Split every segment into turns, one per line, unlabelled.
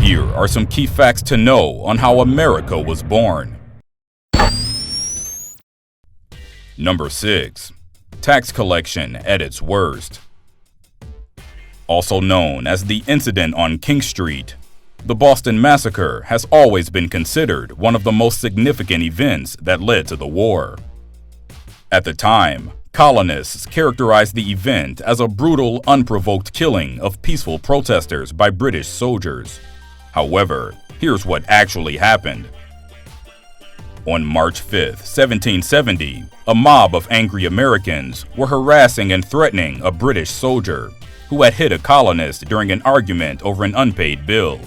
Here are some key facts to know on how America was born. Number 6. Tax collection at its worst. Also known as the incident on King Street, the Boston Massacre has always been considered one of the most significant events that led to the war. At the time, colonists characterized the event as a brutal, unprovoked killing of peaceful protesters by British soldiers. However, here's what actually happened. On March 5, 1770, a mob of angry Americans were harassing and threatening a British soldier who had hit a colonist during an argument over an unpaid bill.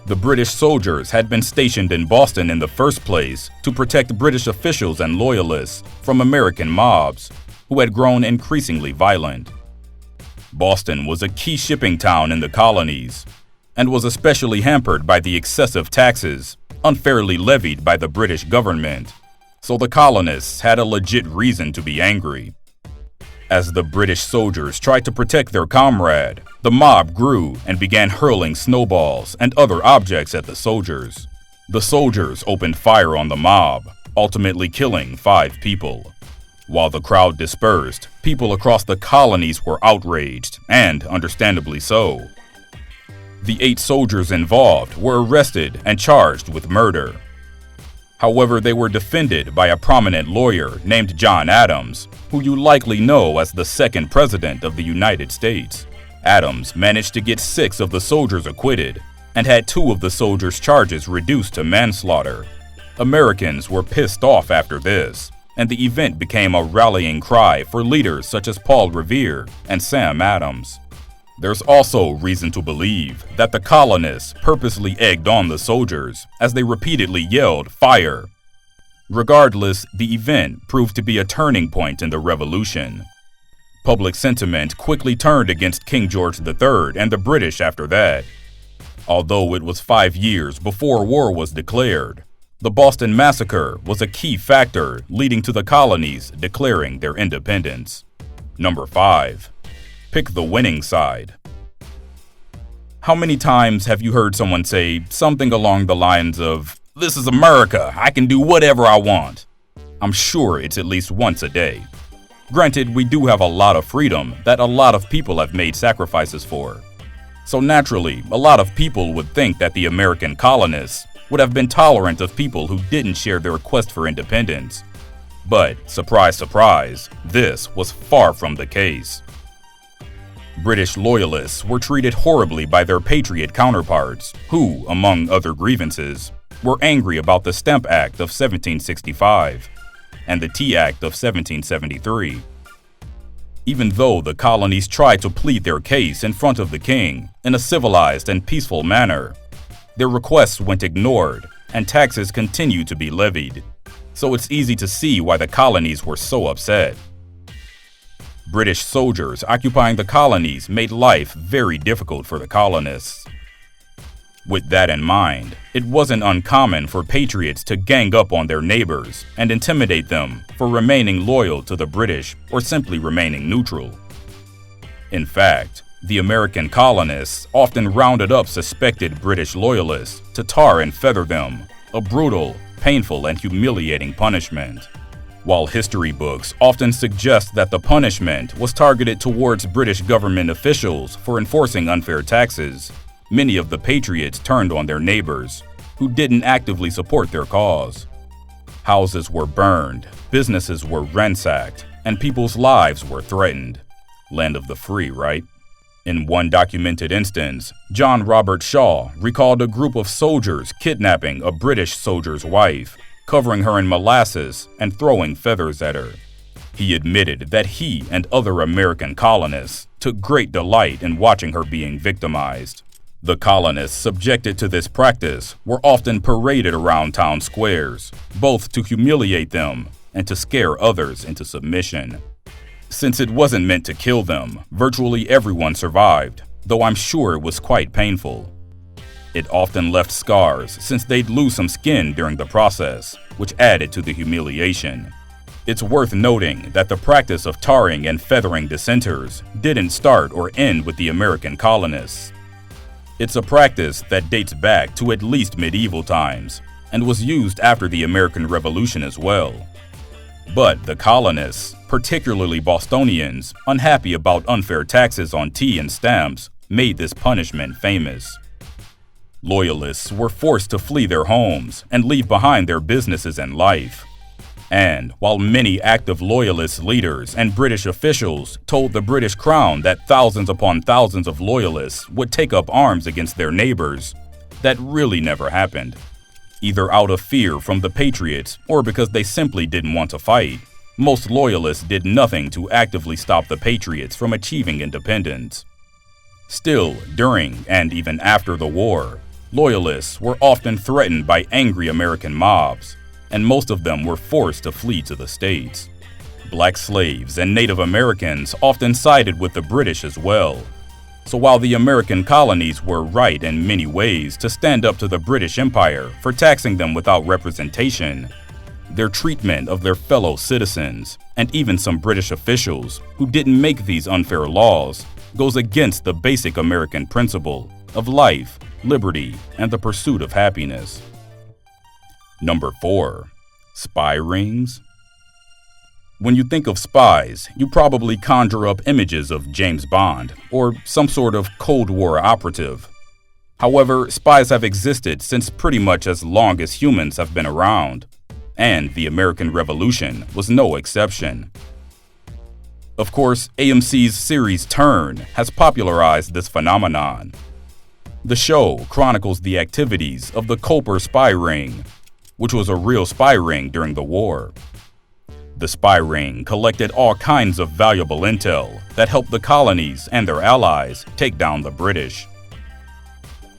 The British soldiers had been stationed in Boston in the first place to protect British officials and loyalists from American mobs who had grown increasingly violent. Boston was a key shipping town in the colonies and was especially hampered by the excessive taxes unfairly levied by the British government, so the colonists had a legit reason to be angry. As the British soldiers tried to protect their comrade, the mob grew and began hurling snowballs and other objects at the soldiers. The soldiers opened fire on the mob, ultimately killing 5 people. While the crowd dispersed, people across the colonies were outraged, and understandably so. The 8 soldiers involved were arrested and charged with murder. However, they were defended by a prominent lawyer named John Adams, who you likely know as the second president of the United States. Adams managed to get 6 of the soldiers acquitted and had 2 of the soldiers' charges reduced to manslaughter. Americans were pissed off after this, and the event became a rallying cry for leaders such as Paul Revere and Sam Adams. There's also reason to believe that the colonists purposely egged on the soldiers as they repeatedly yelled, "Fire!" Regardless, the event proved to be a turning point in the revolution. Public sentiment quickly turned against King George III and the British after that. Although it was 5 years before war was declared, the Boston Massacre was a key factor leading to the colonies declaring their independence. Number 5. Pick the winning side. How many times have you heard someone say something along the lines of, "This is America, I can do whatever I want"? I'm sure it's at least once a day. Granted, we do have a lot of freedom that a lot of people have made sacrifices for. So naturally, a lot of people would think that the American colonists would have been tolerant of people who didn't share their quest for independence. But, surprise, surprise, this was far from the case. British loyalists were treated horribly by their patriot counterparts, who, among other grievances, were angry about the Stamp Act of 1765 and the Tea Act of 1773. Even though the colonies tried to plead their case in front of the king in a civilized and peaceful manner, their requests went ignored and taxes continued to be levied, so it's easy to see why the colonies were so upset. British soldiers occupying the colonies made life very difficult for the colonists. With that in mind, it wasn't uncommon for patriots to gang up on their neighbors and intimidate them for remaining loyal to the British or simply remaining neutral. In fact, the American colonists often rounded up suspected British loyalists to tar and feather them, a brutal, painful, and humiliating punishment. While history books often suggest that the punishment was targeted towards British government officials for enforcing unfair taxes, many of the patriots turned on their neighbors, who didn't actively support their cause. Houses were burned, businesses were ransacked, and people's lives were threatened. Land of the free, right? In one documented instance, John Robert Shaw recalled a group of soldiers kidnapping a British soldier's wife, covering her in molasses and throwing feathers at her. He admitted that he and other American colonists took great delight in watching her being victimized. The colonists subjected to this practice were often paraded around town squares, both to humiliate them and to scare others into submission. Since it wasn't meant to kill them, virtually everyone survived, though I'm sure it was quite painful. It often left scars since they'd lose some skin during the process, which added to the humiliation. It's worth noting that the practice of tarring and feathering dissenters didn't start or end with the American colonists. It's a practice that dates back to at least medieval times and was used after the American Revolution as well. But the colonists, particularly Bostonians, unhappy about unfair taxes on tea and stamps, made this punishment famous. Loyalists were forced to flee their homes and leave behind their businesses and life. And while many active Loyalist leaders and British officials told the British Crown that thousands upon thousands of Loyalists would take up arms against their neighbors, that really never happened. Either out of fear from the Patriots or because they simply didn't want to fight, most Loyalists did nothing to actively stop the Patriots from achieving independence. Still, during and even after the war, Loyalists were often threatened by angry American mobs, and most of them were forced to flee to the States. Black slaves and Native Americans often sided with the British as well. So while the American colonies were right in many ways to stand up to the British Empire for taxing them without representation, their treatment of their fellow citizens, and even some British officials who didn't make these unfair laws, goes against the basic American principle of life, liberty, and the pursuit of happiness. Number 4. Spy rings. When you think of spies, you probably conjure up images of James Bond or some sort of Cold War operative. However, spies have existed since pretty much as long as humans have been around, and the American Revolution was no exception. Of course, AMC's series Turn has popularized this phenomenon. The show chronicles the activities of the Culper spy ring, which was a real spy ring during the war. The spy ring collected all kinds of valuable intel that helped the colonies and their allies take down the British.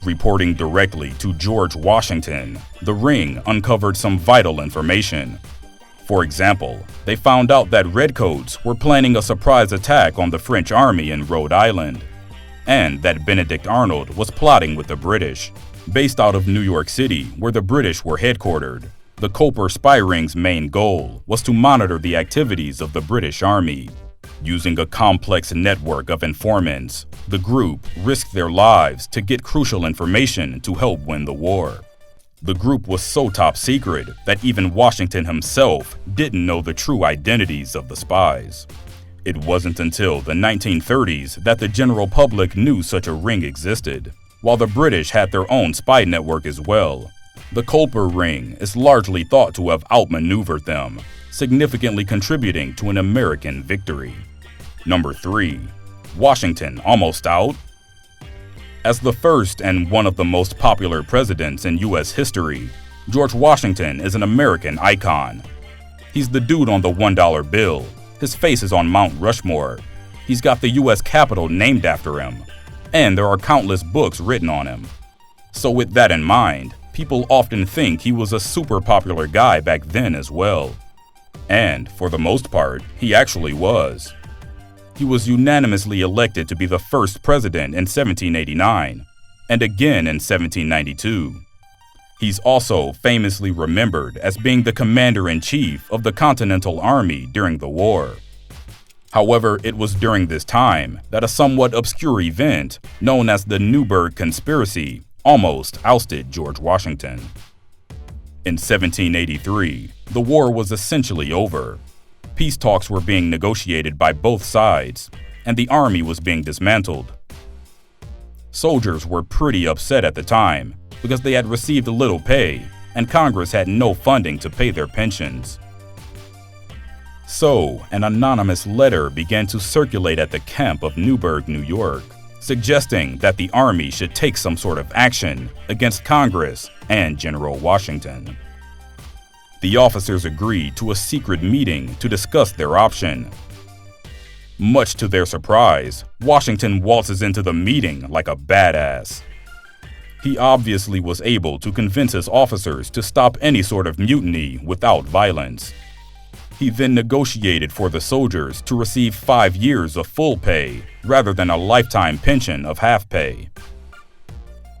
Reporting directly to George Washington, the ring uncovered some vital information. For example, they found out that Redcoats were planning a surprise attack on the French army in Rhode Island, and that Benedict Arnold was plotting with the British. Based out of New York City, where the British were headquartered, the Culper spy ring's main goal was to monitor the activities of the British Army. Using a complex network of informants, the group risked their lives to get crucial information to help win the war. The group was so top secret that even Washington himself didn't know the true identities of the spies. It wasn't until the 1930s that the general public knew such a ring existed, while the British had their own spy network as well. The Culper ring is largely thought to have outmaneuvered them, significantly contributing to an American victory. Number 3. Washington almost out? As the first and one of the most popular presidents in U.S. history, George Washington is an American icon. He's the dude on the $1 bill. His face is on Mount Rushmore. He's got the U.S. Capitol named after him, and there are countless books written on him. So with that in mind, people often think he was a super popular guy back then as well. And for the most part, he actually was. He was unanimously elected to be the first president in 1789, and again in 1792. He's also famously remembered as being the commander-in-chief of the Continental Army during the war. However, it was during this time that a somewhat obscure event known as the Newburgh Conspiracy almost ousted George Washington. In 1783, the war was essentially over. Peace talks were being negotiated by both sides, and the army was being dismantled. Soldiers were pretty upset at the time because they had received little pay, and Congress had no funding to pay their pensions. So, an anonymous letter began to circulate at the camp of Newburgh, New York, suggesting that the army should take some sort of action against Congress and General Washington. The officers agreed to a secret meeting to discuss their option. Much to their surprise, Washington waltzes into the meeting like a badass. He obviously was able to convince his officers to stop any sort of mutiny without violence. He then negotiated for the soldiers to receive 5 years of full pay rather than a lifetime pension of half pay.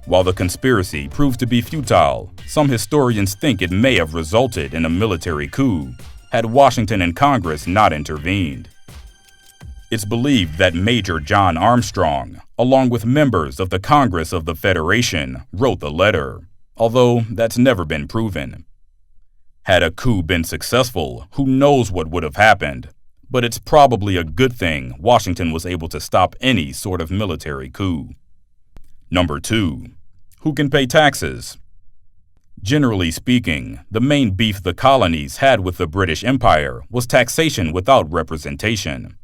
While the conspiracy proved to be futile, some historians think it may have resulted in a military coup had Washington and Congress not intervened. It's believed that Major John Armstrong, along with members of the Congress of the Federation, wrote the letter, although that's never been proven. Had a coup been successful, who knows what would have happened, but it's probably a good thing Washington was able to stop any sort of military coup. Number 2. Who can pay taxes? Generally speaking, the main beef the colonies had with the British Empire was taxation without representation.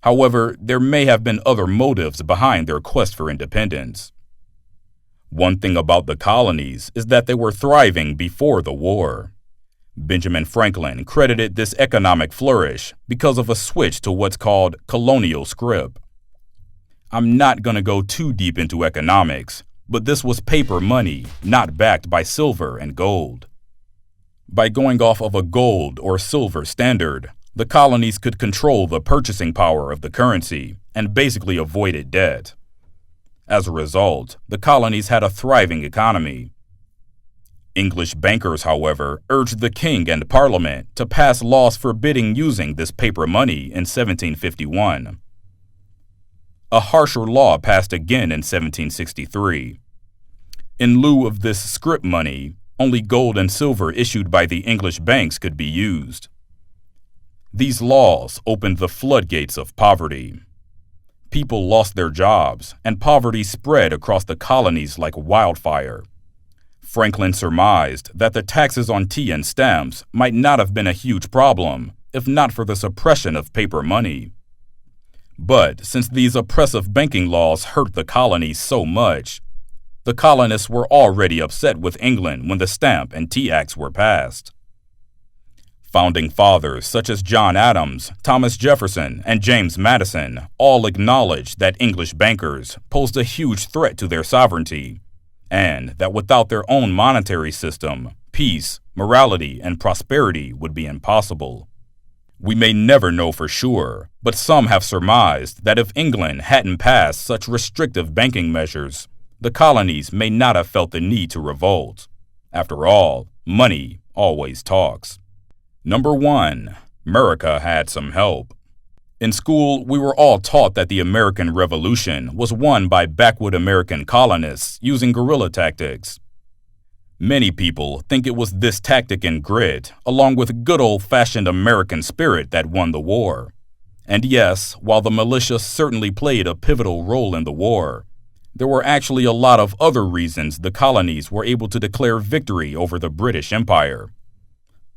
However, there may have been other motives behind their quest for independence. One thing about the colonies is that they were thriving before the war. Benjamin Franklin credited this economic flourish because of a switch to what's called colonial scrip. I'm not going to go too deep into economics, but this was paper money, not backed by silver and gold. By going off of a gold or silver standard, the colonies could control the purchasing power of the currency and basically avoided debt. As a result, the colonies had a thriving economy. English bankers, however, urged the king and parliament to pass laws forbidding using this paper money in 1751. A harsher law passed again in 1763. In lieu of this scrip money, only gold and silver issued by the English banks could be used. These laws opened the floodgates of poverty. People lost their jobs, and poverty spread across the colonies like wildfire. Franklin surmised that the taxes on tea and stamps might not have been a huge problem if not for the suppression of paper money. But since these oppressive banking laws hurt the colonies so much, the colonists were already upset with England when the Stamp and Tea Acts were passed. Founding fathers such as John Adams, Thomas Jefferson, and James Madison all acknowledged that English bankers posed a huge threat to their sovereignty, and that without their own monetary system, peace, morality, and prosperity would be impossible. We may never know for sure, but some have surmised that if England hadn't passed such restrictive banking measures, the colonies may not have felt the need to revolt. After all, money always talks. Number 1. MURICA had some help. In school, we were all taught that the American Revolution was won by backwood American colonists using guerrilla tactics. Many people think it was this tactic and grit, along with good old-fashioned American spirit, that won the war. And yes, while the militia certainly played a pivotal role in the war, there were actually a lot of other reasons the colonies were able to declare victory over the British Empire.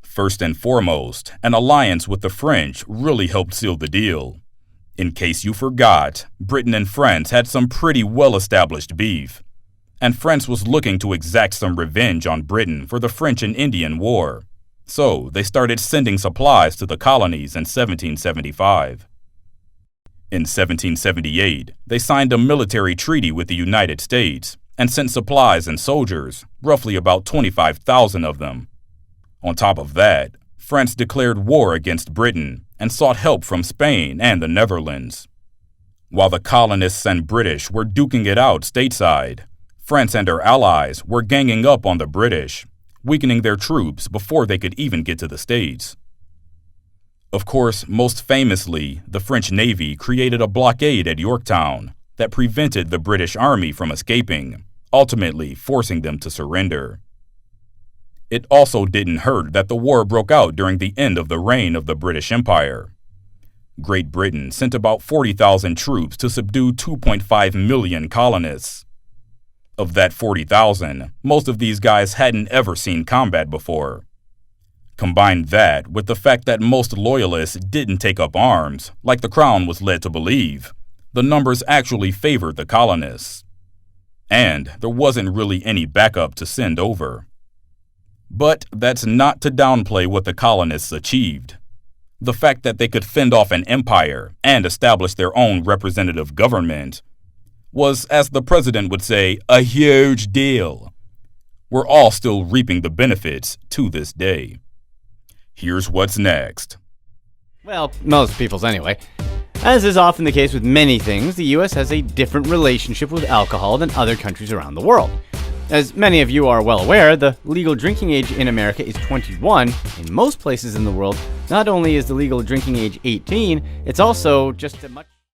First and foremost, an alliance with the French really helped seal the deal. In case you forgot, Britain and France had some pretty well-established beef, and France was looking to exact some revenge on Britain for the French and Indian War, so they started sending supplies to the colonies in 1775. In 1778, they signed a military treaty with the United States and sent supplies and soldiers, roughly about 25,000 of them. On top of that, France declared war against Britain and sought help from Spain and the Netherlands. While the colonists and British were duking it out stateside, France and her allies were ganging up on the British, weakening their troops before they could even get to the States. Of course, most famously, the French Navy created a blockade at Yorktown that prevented the British Army from escaping, ultimately forcing them to surrender. It also didn't hurt that the war broke out during the end of the reign of the British Empire. Great Britain sent about 40,000 troops to subdue 2.5 million colonists. Of that 40,000, most of these guys hadn't ever seen combat before. Combine that with the fact that most loyalists didn't take up arms, like the Crown was led to believe, the numbers actually favored the colonists. And there wasn't really any backup to send over. But that's not to downplay what the colonists achieved. The fact that they could fend off an empire and establish their own representative government was, as the president would say, a huge deal. We're all still reaping the benefits to this day. Here's what's next.
Well, most people's anyway. As is often the case with many things, the US has a different relationship with alcohol than other countries around the world. As many of you are well aware, the legal drinking age in America is 21. In most places in the world, not only is the legal drinking age 18, it's also just a much